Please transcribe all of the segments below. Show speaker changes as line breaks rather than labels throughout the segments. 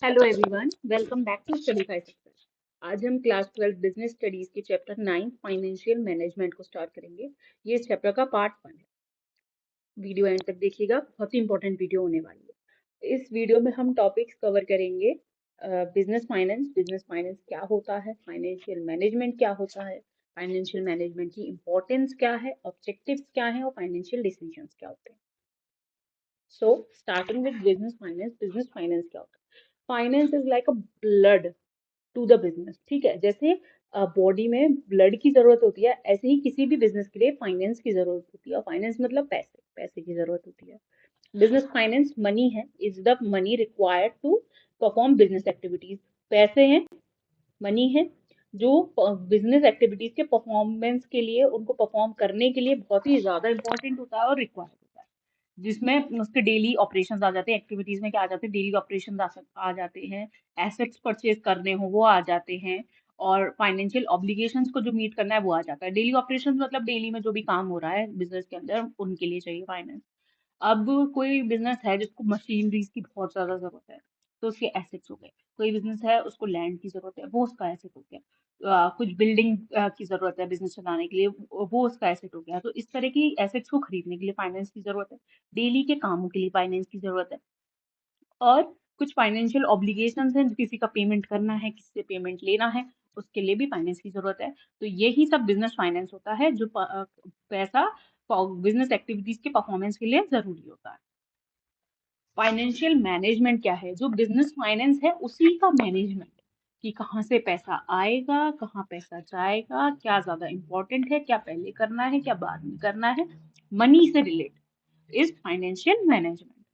Hello everyone, welcome back to Studify success. आज हम class 12 business studies के chapter 9 financial management को start करेंगे। ये इस चैप्टर का पार्ट 1 है। वीडियो एंड तक देखिएगा, बहुत ही इंपॉर्टेंट वीडियो होने वाली है। इस वीडियो में हम टॉपिक्स कवर करेंगे। बिजनेस फाइनेंस क्या होता है, फाइनेंशियल मैनेजमेंट क्या होता है, फाइनेंशियल मैनेजमेंट की इंपॉर्टेंस क्या है, ऑब्जेक्टिव्स क्या है और फाइनेंशियल डिसीजंस क्या होते हैं। So starting with business finance क्या होता है? Finance is like a blood to the business. ठीक है, जैसे बॉडी में ब्लड की जरूरत होती है, ऐसे ही किसी भी बिजनेस के लिए फाइनेंस की जरूरत होती है। और फाइनेंस मतलब पैसे, पैसे की जरूरत होती है। बिजनेस फाइनेंस मनी है, is the money required to perform business activities. पैसे हैं, मनी है, जो बिजनेस एक्टिविटीज के परफॉर्मेंस के लिए, उनको परफॉर्म करने के लिए बहुत ही ज्यादा इंपॉर्टेंट होता है और रिक्वायर्ड होता है। जिसमें उसके डेली ऑपरेशंस आ जाते हैं। एक्टिविटीज में क्या आ जाते हैं? डेली ऑपरेशंस आ जाते हैं। एसेट्स परचेज करने हो वो आ जाते हैं। और फाइनेंशियल ऑब्लिगेशंस को जो मीट करना है वो आ जाता है। डेली ऑपरेशंस मतलब डेली में जो भी काम हो रहा है बिजनेस के अंदर, उनके लिए चाहिए फाइनेंस। अब कोई बिजनेस है जिसको मशीनरीज की बहुत ज्यादा जरूरत है, तो उसके एसेट्स हो गए। कोई बिजनेस है उसको लैंड की जरूरत है, वो उसका एसेट हो गया। कुछ बिल्डिंग की जरूरत है बिजनेस चलाने के लिए, वो उसका एसेट हो गया। तो इस तरह की एसेट्स को खरीदने के लिए फाइनेंस की जरूरत है। डेली के कामों के लिए फाइनेंस की जरूरत है। और कुछ फाइनेंशियल ऑब्लिगेशंस हैं, किसी का पेमेंट करना है, किसी से पेमेंट लेना है, उसके लिए भी फाइनेंस की जरूरत है। तो यही सब बिजनेस फाइनेंस होता है, जो पैसा बिजनेस एक्टिविटीज के परफॉर्मेंस के लिए जरूरी होता है। फाइनेंशियल मैनेजमेंट क्या है? जो बिजनेस फाइनेंस है उसी का मैनेजमेंट, कि कहाँ से पैसा आएगा, कहाँ पैसा जाएगा, क्या ज्यादा इंपॉर्टेंट है, क्या पहले करना है, क्या बाद में करना है, मनी से related is financial management.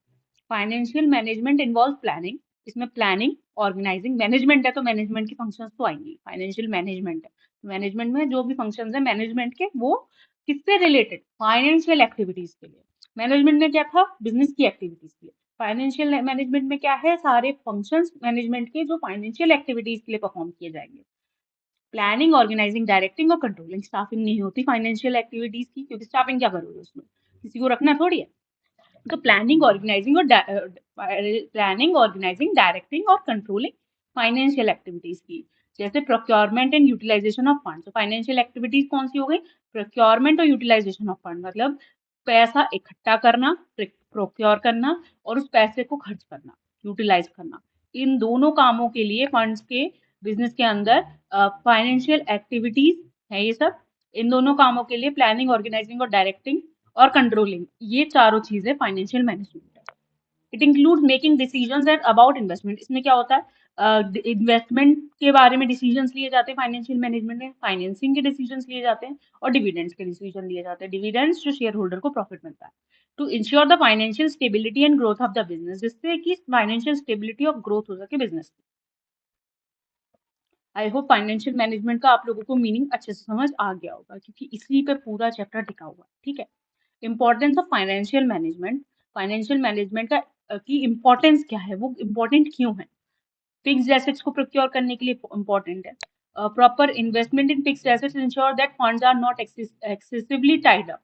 Financial management involve planning. इसमें प्लानिंग, ऑर्गेनाइजिंग, मैनेजमेंट है तो मैनेजमेंट के फंक्शंस तो आएंगे। फाइनेंशियल मैनेजमेंट है, मैनेजमेंट में जो भी फंक्शंस है मैनेजमेंट के, वो किससे रिलेटेड? फाइनेंशियल एक्टिविटीज के लिए। मैनेजमेंट में क्या था? बिजनेस की एक्टिविटीज के लिए। फाइनेंशियल मैनेजमेंट में क्या है? सारे फंक्शंस मैनेजमेंट के जो फाइनेंशियल एक्टिविटीज के लिए परफॉर्म किए जाएंगे। प्लानिंग, ऑर्गेनाइजिंग, डायरेक्टिंग और कंट्रोलिंग। स्टाफिंग नहीं होती फाइनेंशियल एक्टिविटीज की, क्योंकि स्टाफिंग क्या करोगे उसमें? किसी को रखना थोड़ी है। तो प्लानिंग, ऑर्गेनाइजिंग, डायरेक्टिंग और कंट्रोलिंग फाइनेंशियल एक्टिविटीज की। जैसे procurement and utilisation of fund. तो फाइनेंशियल एक्टिविटीज कौन सी हो गई? प्रोक्योरमेंट और यूटिलाइजेशन ऑफ फंड मतलब पैसा इकट्ठा करना, प्रोक्योर करना और उस पैसे को खर्च करना, यूटिलाइज करना। इन दोनों कामों के लिए फंड्स के बिजनेस के अंदर फाइनेंशियल एक्टिविटीज है ये सब। इन दोनों कामों के लिए प्लानिंग, ऑर्गेनाइजिंग और डायरेक्टिंग और कंट्रोलिंग, ये चारों चीजें फाइनेंशियल मैनेजमेंट है। It include making decisions and about investment. इसमें क्या होता है? इन्वेस्टमेंट के बारे में डिसीजंस लिए जाते हैं फाइनेंशियल मैनेजमेंट में, फाइनेंसिंग के डिसीजंस लिए जाते हैं और डिविडेंड्स के डिसीजन लिए जाते हैं। डिविडेंड्स जो शेयर होल्डर को प्रॉफिट मिलता है। To ensure the financial stability and growth of the business, जिससे कि फाइनेंशियल स्टेबिलिटी और ग्रोथ हो सके बिजनेस की। आई होप फाइनेंशियल मैनेजमेंट का आप लोगों को मीनिंग अच्छे से समझ आ गया होगा, क्योंकि इसी पे पूरा चैप्टर टिका हुआ है। ठीक है। Importance of financial management. Financial management का की इम्पोर्टेंस क्या है, वो इम्पोर्टेंट क्यों है? फिक्स्ड एसेट्स को प्रोक्योर करने के लिए इम्पोर्टेंट है। Proper investment in fixed assets ensure that funds are not excessively tied up.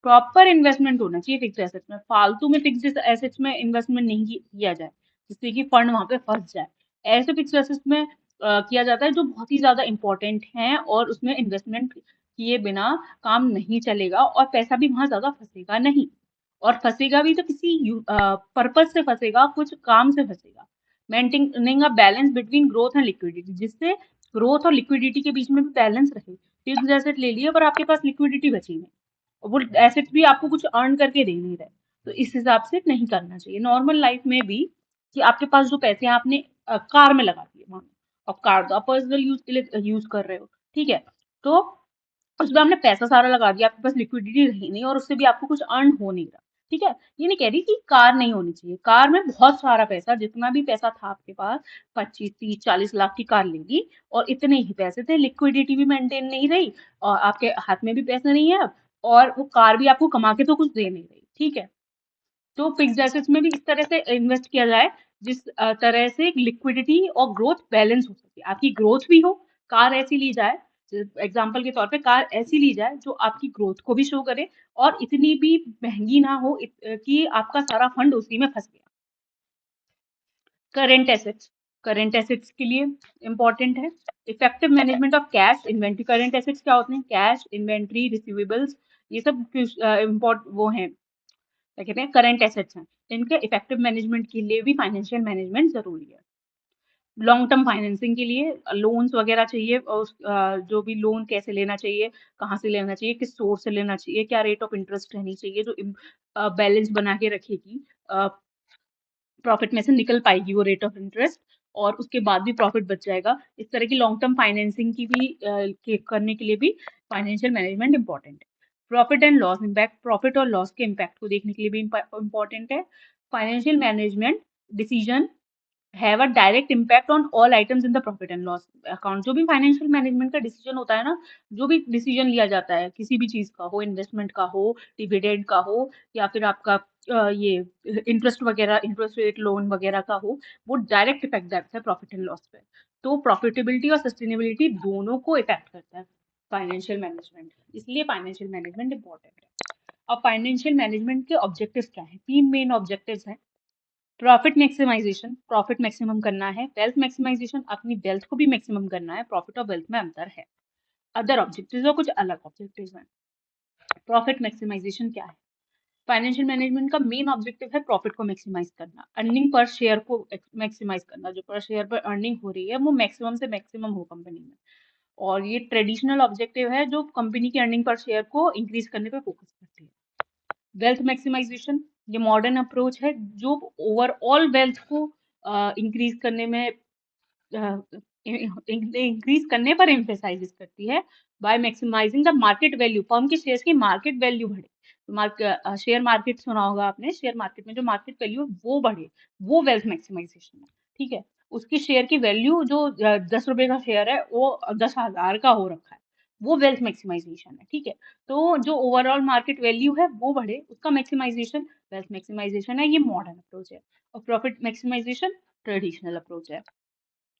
Proper investment होना चाहिए फिक्स्ड एसेट्स में, फालतू में फिक्स्ड एसेट्स में इन्वेस्टमेंट नहीं किया जाए जिससे कि फंड वहां पे फंस जाए। ऐसे फिक्स्ड एसेट्स में किया जाता है जो बहुत ही ज्यादा इंपॉर्टेंट हैं और उसमें इन्वेस्टमेंट किए बिना काम नहीं चलेगा और पैसा भी वहां ज्यादा फंसेगा नहीं। और फंसेगा भी तो किसी पर्पज से फंसेगा, कुछ काम से फंसेगा। Maintaining a balance between growth and liquidity, जिससे ग्रोथ और लिक्विडिटी के बीच में भी बैलेंस रहे। फिक्स्ड एसेट ले लिए पर आपके पास लिक्विडिटी बची नहीं, और वो एसेट्स भी आपको कुछ अर्न करके दे नहीं रहे, तो इस हिसाब से नहीं करना चाहिए। नॉर्मल लाइफ में भी कि आपके पास जो पैसे हैं आपने कार में लगा दिए वहां, अब कार तो आप पर्सनल यूज के लिए यूज कर रहे हो, ठीक है, तो उसमें आपने पैसा सारा लगा दिया, आपके पास लिक्विडिटी रही नहीं और उससे भी आपको कुछ अर्न हो नहीं रहा। ठीक है, ये नहीं कह रही कि कार नहीं होनी चाहिए, कार में बहुत सारा पैसा, जितना भी पैसा था आपके पास, 25, 30, 40 लाख की कार लेगी और इतने ही पैसे थे, लिक्विडिटी भी मेंटेन नहीं रही और आपके हाथ में भी पैसा नहीं है अब, और वो कार भी आपको कमा के तो कुछ दे नहीं रही। ठीक है, तो फिक्स्ड एसेट्स में भी इस तरह से इन्वेस्ट किया जाए जिस तरह से लिक्विडिटी और ग्रोथ बैलेंस हो सके, आपकी ग्रोथ भी हो। कार ऐसी ली जाए, एग्जांपल के तौर पे कार ऐसी ली जाए जो आपकी ग्रोथ को भी शो करे और इतनी भी महंगी ना हो कि आपका सारा फंड उसी में फंस गया। करेंट एसेट्स, करंट एसेट्स के लिए इंपॉर्टेंट है। Effective management of cash inventory. Current assets क्या होते हैं? कैश, इन्वेंट्री, रिसीवेबल्स, ये सब इम्पोर्ट वो हैं, क्या कहते हैं, करंट एसेट्स हैं। इनके इफेक्टिव मैनेजमेंट के लिए भी फाइनेंशियल मैनेजमेंट जरूरी है। लॉन्ग टर्म फाइनेंसिंग के लिए लोन्स वगैरह चाहिए, और जो भी लोन कैसे लेना चाहिए, कहाँ से लेना चाहिए, किस सोर्स से लेना चाहिए, क्या रेट ऑफ इंटरेस्ट रहनी चाहिए, जो बैलेंस बना के रखेगी, प्रॉफिट में से निकल पाएगी वो रेट ऑफ इंटरेस्ट, और उसके बाद भी प्रॉफिट बच जाएगा। इस तरह की लॉन्ग टर्म फाइनेंसिंग की भी करने के लिए भी फाइनेंशियल मैनेजमेंट इंपॉर्टेंट है। Profit and loss impact. Profit और लॉस के इम्पैक्ट को देखने के लिए भी इंपॉर्टेंट है। Financial management decision have a direct impact on all items in the profit and loss account. जो भी फाइनेंशियल मैनेजमेंट का डिसीजन होता है ना, जो भी डिसीजन लिया जाता है किसी भी चीज का हो, इन्वेस्टमेंट का हो, डिविडेंड का हो, या फिर आपका ये इंटरेस्ट वगैरह, इंटरेस्ट रेट लोन वगैरह का हो, वो डायरेक्ट इफेक्ट करता है प्रॉफिट एंड लॉस पे। तो प्रॉफिटेबिलिटी और सस्टेनेबिलिटी दोनों को इफेक्ट करता है फाइनेंशियल मैनेजमेंट, इसलिए फाइनेंशियल मैनेजमेंट इंपॉर्टेंट है। अब फाइनेंशियल मैनेजमेंट के ऑब्जेक्टिव्स क्या है? 3 मेन ऑब्जेक्टिव्स हैं। प्रॉफिट मैक्सिमाइजेशन, प्रॉफिट मैक्सिमम करना है। वेल्थ मैक्सिमाइजेशन, अपनी वेल्थ को भी मैक्सिमम करना है। प्रॉफिट और वेल्थ में अंतर है। अदर ऑब्जेक्टिव्स और कुछ अलग ऑब्जेक्टिव्स हैं। प्रॉफिट मैक्सिमाइजेशन क्या है? फाइनेंशियल मैनेजमेंट का मेन ऑब्जेक्टिव है प्रॉफिट को मैक्सिमाइज करना, अर्निंग पर शेयर को मैक्सिमाइज करना। जो पर शेयर पर अर्निंग हो रही है वो मैक्सिमम से मैक्सिमम हो कंपनी में। और ये ट्रेडिशनल ऑब्जेक्टिव है जो कंपनी की अर्निंग पर शेयर को इंक्रीज करने पर फोकस करती है। वेल्थ मैक्सिमाइजेशन, ये मॉडर्न अप्रोच है जो ओवरऑल वेल्थ को इंक्रीज करने में इंक्रीज करने पर एम्फेसाइज करती है। By maximising the market value, firm के शेयर्स की मार्केट वैल्यू बढ़े। शेयर मार्केट सुना होगा आपने, शेयर मार्केट में जो मार्केट वैल्यू है वो बढ़े, वो वेल्थ मैक्सिमाइजेशन है। ठीक है, उसकी शेयर की वैल्यू जो 10 रुपए का शेयर है वो 10,000 का हो रखा है, वो वेल्थ मैक्सिमाइजेशन है। ठीक है, तो जो ओवरऑल मार्केट वैल्यू है वो बढ़े, उसका मैक्सिमाइजेशन वेल्थ मैक्सिमाइजेशन है। ये मॉडर्न अप्रोच है। और प्रॉफिट मैक्सिमाइजेशन ट्रेडिशनल अप्रोच है।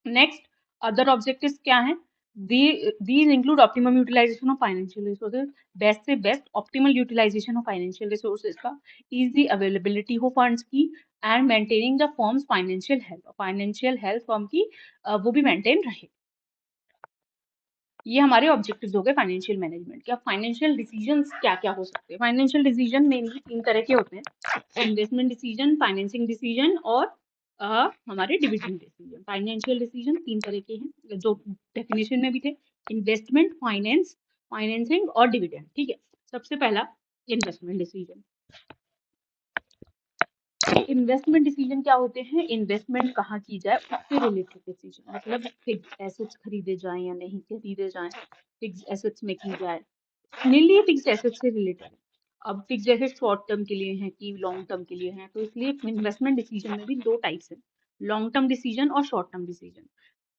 नेक्स्ट, अदर ऑब्जेक्टिव्स क्या हैं? These include optimum utilization of financial resources, best से best optimal utilization of financial resources का, इजी अवेलेबिलिटी हो फंड्स की, and maintaining the firm's financial health. Financial health firm की वो भी मेंटेन रहे। ये हमारे ऑब्जेक्टिव्स हो गए फाइनेंशियल मैनेजमेंट के। अब फाइनेंशियल डिसीजंस क्या क्या हो सकते हैं? फाइनेंशियल डिसीजन मेनली 3 तरह के होते हैं: इन्वेस्टमेंट डिसीजन, फाइनेंसिंग डिसीजन, और हमारे डिविडेंड डिसीजन। फाइनेंशियल डिसीजन 3 तरह के हैं जो डेफिनेशन में भी थे: इन्वेस्टमेंट, फाइनेंस, फाइनेंसिंग और डिविडेंड। ठीक है, सबसे पहला इन्वेस्टमेंट डिसीजन। इन्वेस्टमेंट डिसीजन क्या होते हैं? इन्वेस्टमेंट कहाँ की जाए उससे रिलेटेड डिसीजन, मतलब फिक्स एसेट्स खरीदे जाएं या नहीं खरीदे जाएं, फिक्स एसेट्स में की जाए, मेनली फिक्स एसेट्स से रिलेटेड। अब फिक्स एसेट शॉर्ट टर्म के लिए हैं कि लॉन्ग टर्म के लिए हैं, तो इसलिए इन्वेस्टमेंट डिसीजन में भी 2 टाइप्स हैं: लॉन्ग टर्म डिसीजन और short term decision.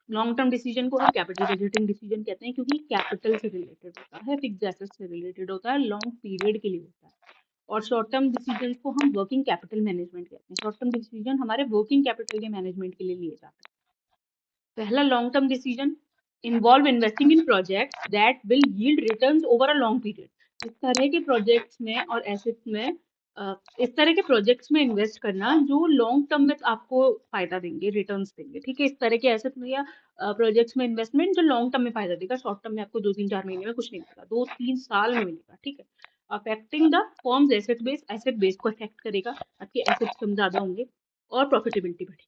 Long term decision को हम कैपिटल बजटिंग डिसीजन कहते हैं, क्योंकि कैपिटल से रिलेटेड होता है, फिक्स एसेट से रिलेटेड होता है, लॉन्ग पीरियड के लिए होता है। और शॉर्ट टर्म डिसीजन को हम वर्किंग कैपिटल मैनेजमेंट कहते हैं। शॉर्ट टर्म डिसीजन हमारे वर्किंग कैपिटल के मैनेजमेंट के लिए लिए जाते हैं। पहला long term decision involve investing in projects that will yield returns over a long period. इस तरह के प्रोजेक्ट्स में और एसेट्स में इस तरह के प्रोजेक्ट्स में इन्वेस्ट करना जो लॉन्ग टर्म में आपको फायदा देंगे, रिटर्न्स देंगे। ठीक है, इस तरह के एसेट में या प्रोजेक्ट्स में इन्वेस्टमेंट जो लॉन्ग टर्म में फायदा देगा, शॉर्ट टर्म में आपको 2-3-4 महीने में कुछ नहीं मिलेगा, 2-3 साल में मिलेगा। ठीक है, affecting the forms asset base को अफेक्ट करेगा, आपके एसेट्स कम ज्यादा होंगे और प्रॉफिटेबिलिटी बढ़ेगी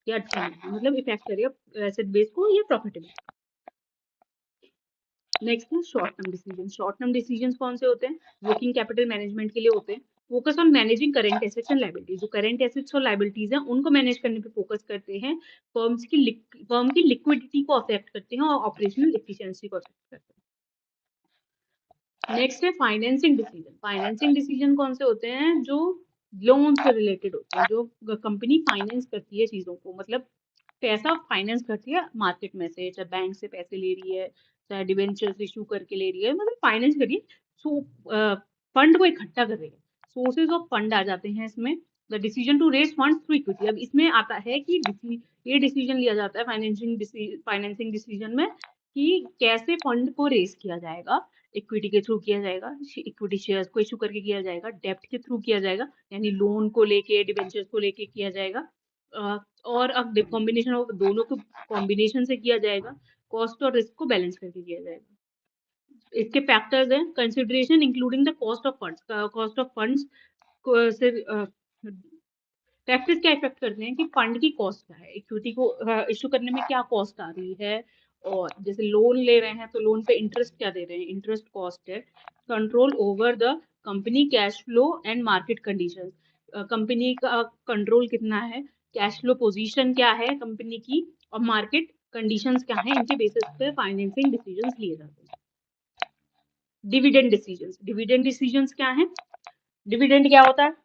या अच्छा मतलब इफेक्ट करेगा एसेट बेस को, ये प्रॉफिटेबिलिटी। नेक्स्ट है short term decision. Short term decision कौन से होते हैं? वर्किंग कैपिटल मैनेजमेंट के लिए होते हैं। Focus on managing current assets and liabilities. जो करेंट एसेट्स और लायबिलिटीज हैं उनको मैनेज करने पे फोकस करते हैं। फर्म की लिक्विडिटी को अफेक्ट करते हैं और ऑपरेशनल एफिशिएंसी को अफेक्ट करते हैं। नेक्स्ट है फाइनेंसिंग डिसीजन। फाइनेंसिंग डिसीजन कौन से होते हैं? जो लोन से रिलेटेड होते हैं, जो कंपनी फाइनेंस करती है चीजों को, मतलब पैसा फाइनेंस करती है मार्केट में से, चाहे बैंक से पैसे ले रही है, चाहे डिवेंचर्स इशू करके ले रही है, मतलब फाइनेंस करिए। सो फंड को इकट्ठा कर रही है, सोर्सेज ऑफ फंड आ जाते हैं इसमें। The decision to raise fund through equity. अब इसमें आता है कि ये डिसीजन लिया जाता है फाइनेंसिंग डिसीजन में कि कैसे फंड को रेज किया जाएगा। इक्विटी के थ्रू किया जाएगा, इक्विटी शेयर्स को इशू करके किया जाएगा, डेप्ट के थ्रू किया जाएगा, यानी लोन को लेके, डिवेंचर्स को लेके किया जाएगा, और अब कॉम्बिनेशन ऑफ दोनों को कॉम्बिनेशन से किया जाएगा, कॉस्ट और रिस्क को बैलेंस करके किया जाएगा। इसके फैक्टर्स हैं, consideration including the cost of funds. Cost of funds से फैक्टर्स क्या इफेक्ट करते हैं कि फंड की कॉस्ट क्या है, इक्विटी को इशू करने में क्या कॉस्ट आ रही है, और जैसे लोन ले रहे हैं तो लोन पे इंटरेस्ट क्या दे रहे हैं, इंटरेस्ट कॉस्ट है। Control over the company cash flow and market conditions, company का कंट्रोल कितना है, कैश फ्लो पोजीशन क्या है कंपनी की, और मार्केट कंडीशंस क्या है, इनके बेसिस पे फाइनेंसिंग डिसीजंस लिए जाते हैं। डिविडेंड डिसीजंस, डिविडेंड डिसीजंस क्या है, डिविडेंड क्या होता है,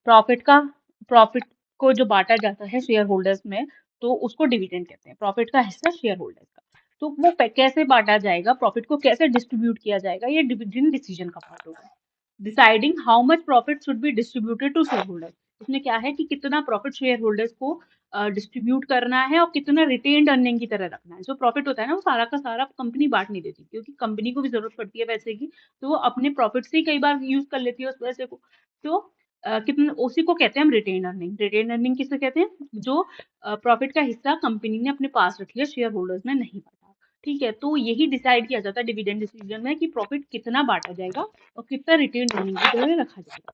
प्रॉफिट को जो बांटा जाता है शेयर होल्डर्स में, तो उसको डिविडेंड कहते हैं, प्रॉफिट का हिस्सा शेयर होल्डर्स का। तो वो कैसे बांटा जाएगा, प्रॉफिट को कैसे डिस्ट्रीब्यूट किया जाएगा, ये डिविडेंड डिसीजन का पार्ट होगा। Deciding how much profit should be distributed to shareholders, इसमें क्या है कि कितना प्रॉफिट शेयर होल्डर्स को डिस्ट्रीब्यूट करना है और कितना रिटेन्ड अर्निंग की तरह रखना है। जो प्रॉफिट होता है ना, वो सारा का सारा कंपनी बांट नहीं देती, क्योंकि कंपनी को भी जरूरत पड़ती है पैसे की, तो वो अपने प्रॉफिट से ही कई बार यूज कर लेती है उस पैसे को। तो कितना, उसी को कहते हैं हम रिटेन अर्निंग। रिटेन अर्निंग किसे कहते हैं, जो प्रॉफिट का हिस्सा कंपनी ने अपने पास रख लिया, शेयर होल्डर्स में नहीं बांटा। ठीक है, तो यही डिसाइड किया जाता है डिविडेंड डिसीजन में कि प्रॉफिट कितना बांटा जाएगा और कितना रिटेन अर्निंग की तरह रखा जाएगा।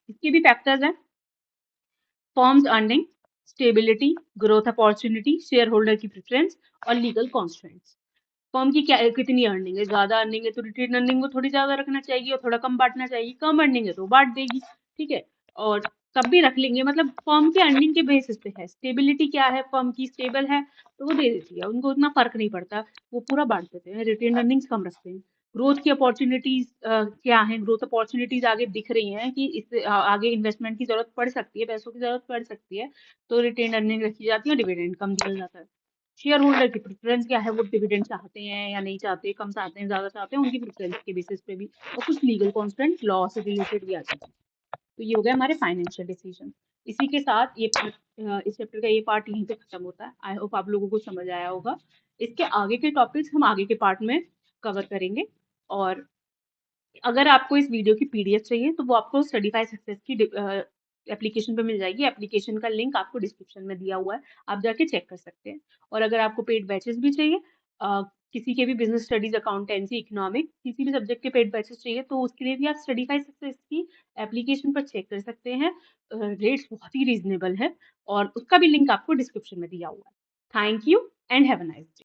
इसके भी फैक्टर्स हैं, forms earning, stability, growth opportunity, share holder की प्रेफरेंस और लीगल कॉन्स्टेंट्स। फर्म की क्या कितनी अर्निंग है, ज्यादा अर्निंग है तो रिटेन अर्निंग को थोड़ी ज्यादा रखना चाहिए और थोड़ा कम बांटना चाहिए, कम अर्निंग है तो बांट देगी। ठीक है, और तब भी रख लेंगे, मतलब फर्म की अर्निंग के बेसिस पे है। स्टेबिलिटी क्या है, फर्म की स्टेबल है तो वो दे देती है, उनको उतना फर्क नहीं पड़ता, वो पूरा बांट देते हैं, रिटेन अर्निंग्स कम रखते हैं। ग्रोथ की अपॉर्चुनिटीज क्या है, ग्रोथ अपॉर्चुनिटीज आगे दिख रही हैं कि इससे आगे इन्वेस्टमेंट की जरूरत पड़ सकती है, पैसों की जरूरत पड़ सकती है, तो रिटेन अर्निंग रखी जाती है, डिविडेंड कम दिया जाता है। शेयर होल्डर की प्रेफरेंस क्या है, वो डिविडेंड चाहते हैं या नहीं चाहते, कम चाहते हैं ज्यादा चाहते हैं, उनकी प्रेफरेंस के बेसिस पे भी। और कुछ लीगल कॉन्स्टेंट लॉ से रिलेटेड भी आते हैं। तो ये हो गया हमारे फाइनेंशियल डिसीजन। इसी के साथ ये इस चैप्टर का ये पार्ट यहीं पे खत्म होता है। आई होप आप लोगों को समझ आया होगा। इसके आगे के टॉपिक्स हम आगे के पार्ट में कवर करेंगे। और अगर आपको इस वीडियो की पीडीएफ चाहिए तो वो आपको स्टडीफाई सक्सेस की एप्लीकेशन पे मिल जाएगी। एप्लीकेशन का लिंक आपको डिस्क्रिप्शन में दिया हुआ है, आप जाके चेक कर सकते हैं। और अगर आपको पेड बैचेस भी चाहिए, किसी के भी बिजनेस स्टडीज, अकाउंटेंसी, इकोनॉमिक, किसी भी सब्जेक्ट के पेड बैचेस चाहिए, तो उसके लिए भी आप स्टडीफाई सक्सेस की एप्लीकेशन पर चेक कर सकते हैं। रेट्स बहुत ही रीजनेबल है और उसका भी लिंक आपको डिस्क्रिप्शन में दिया हुआ है। Thank you and have a nice day.